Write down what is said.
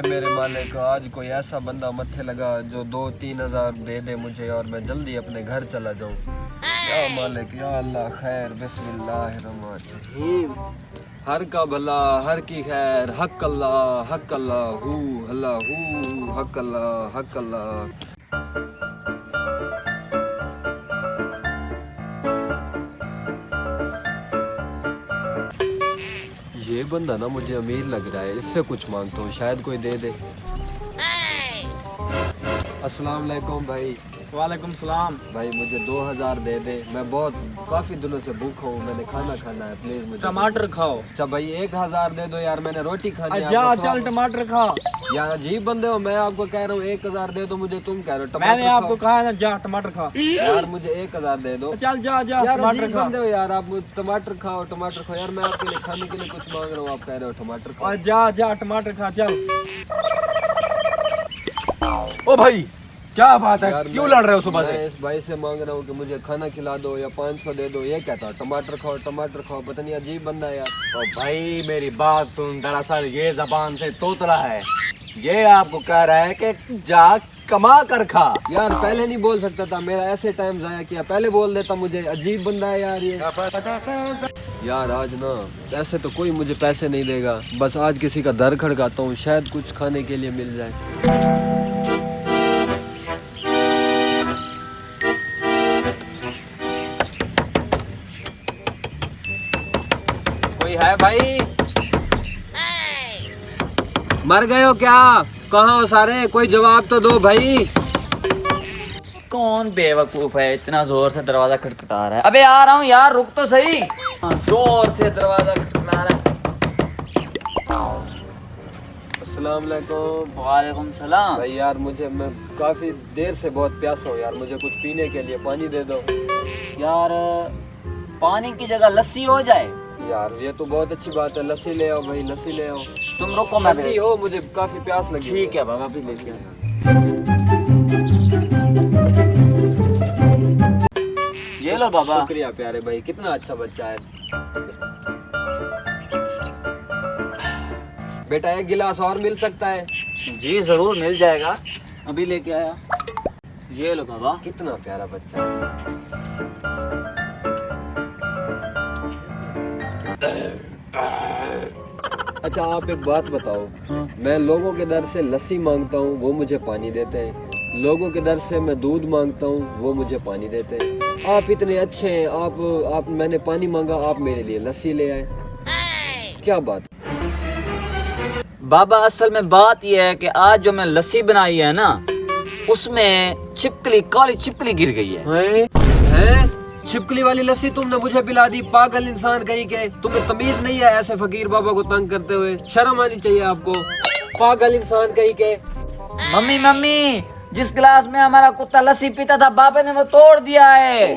मेरे मालिक, आज कोई ऐसा बंदा मत्थे लगा जो 2-3 हज़ार दे दे मुझे और मैं जल्दी अपने घर चला जाऊं। या मालिक, या अल्लाह, खैर, बिस्मिल्लाहिर्रहमानिर्रहीम। हर का भला, हर की खैर, हक अल्लाह, हक अल्लाह, हू अल्लाह, हू हक अल्लाह, हक अल्लाह। ये बंदा ना मुझे अमीर लग रहा है, इससे कुछ मांगता हूँ, शायद कोई दे दे। अस्सलाम वालेकुम भाई। वालेकुम सलाम। भाई मुझे 2000 दे दे, मैं बहुत काफी दिनों से भूखा हूँ, मैंने खाना खाना है, प्लीज मुझे। टमाटर खाओ। अच्छा भाई 1000 दे दो यार, मैंने रोटी खानी है। जा चल टमाटर खा। यार अजीब बंदे हो, मैं आपको कह रहा हूँ 1000 दे दो मुझे, तुम कह रहे हो टमाटर। मैंने आपको कहा ना, जा टमाटर खा। यार मुझे 1000 दे दो। चल जा जा यार टमाटर अजीब खा। बंदे हो यार आप, टमाटर खाओ, टमाटर खाओ। यार मैं आपके लिए खाने के लिए कुछ मांग रहा हूँ, आप कह रहे हो टमाटर खाओ। जा जा टमाटर खा चल। ओ भाई क्या बात है, यार क्यों लड़ रहे हो सुबह मैं से? इस भाई से मांग रहा हूँ कि मुझे खाना खिला दो या 500 दे दो, ये कहता है टमाटर खाओ, टमाटर खाओ। पता नहीं अजीब बंदा है यार। ओ भाई मेरी बात सुन, दरअसल ये जबान से तोतला है। ये आपको कह रहा है कि जा कमा कर खा। यार पहले नहीं बोल सकता था, मेरा ऐसे टाइम जाया किया, पहले बोल देता मुझे। अजीब बंदा है यार ये। यार आज ना ऐसे तो कोई मुझे पैसे नहीं देगा, बस आज किसी का दर खड़काता हूँ, शायद कुछ खाने के लिए मिल जाए। कोई है भाई? मर गए हो क्या? कहाँ हो सारे? कोई जवाब तो दो भाई। कौन बेवकूफ है इतना जोर से दरवाजा खटखटा रहा है? अबे आ रहा हूँ यार, रुक तो सही। जोर से दरवाजा खटखटा रहा है। अस्सलाम वालेकुम। वालेकुम सलाम। भाई यार मैं काफी देर से बहुत प्यासा हूँ यार, मुझे कुछ पीने के लिए पानी दे दो। यार पानी की जगह लस्सी हो जाए। यार ये तो बहुत अच्छी बात है, लस्सी ले आओ भाई, लस्सी ले आओ। तुम रुको, मैं ठंडी हो, मुझे काफी प्यास लगी। ठीक है बाबा, भी लेके आया। ये लो बाबा। शुक्रिया प्यारे भाई, कितना अच्छा बच्चा है। बेटा एक गिलास और मिल सकता है? जी जरूर मिल जाएगा, अभी लेके आया। ये लो बाबा। कितना प्यारा बच्चा है। अच्छा आप एक बात बताओ, मैं लोगों के दर से लस्सी मांगता हूँ, वो मुझे पानी देते हैं। लोगों के दर से मैं दूध मांगता हूँ, वो मुझे पानी देते हैं। आप इतने अच्छे हैं, आप मैंने पानी मांगा, आप मेरे लिए लस्सी ले आए। क्या बात? बाबा असल में बात यह है कि आज जो मैं लस्सी बनाई है ना, उसमें छिपकली, काली छिपकली गिर गई है। हैं? छिपकली वाली लस्सी तुमने मुझे पिला दी, पागल इंसान कहीं के। तुम्हें तमीज नहीं है ऐसे फकीर बाबा को तंग करते हुए? शर्म आनी चाहिए आपको, पागल इंसान कहीं के। मम्मी मम्मी, जिस गिलास में हमारा कुत्ता लस्सी पीता था, बाबा ने वो तोड़ दिया है।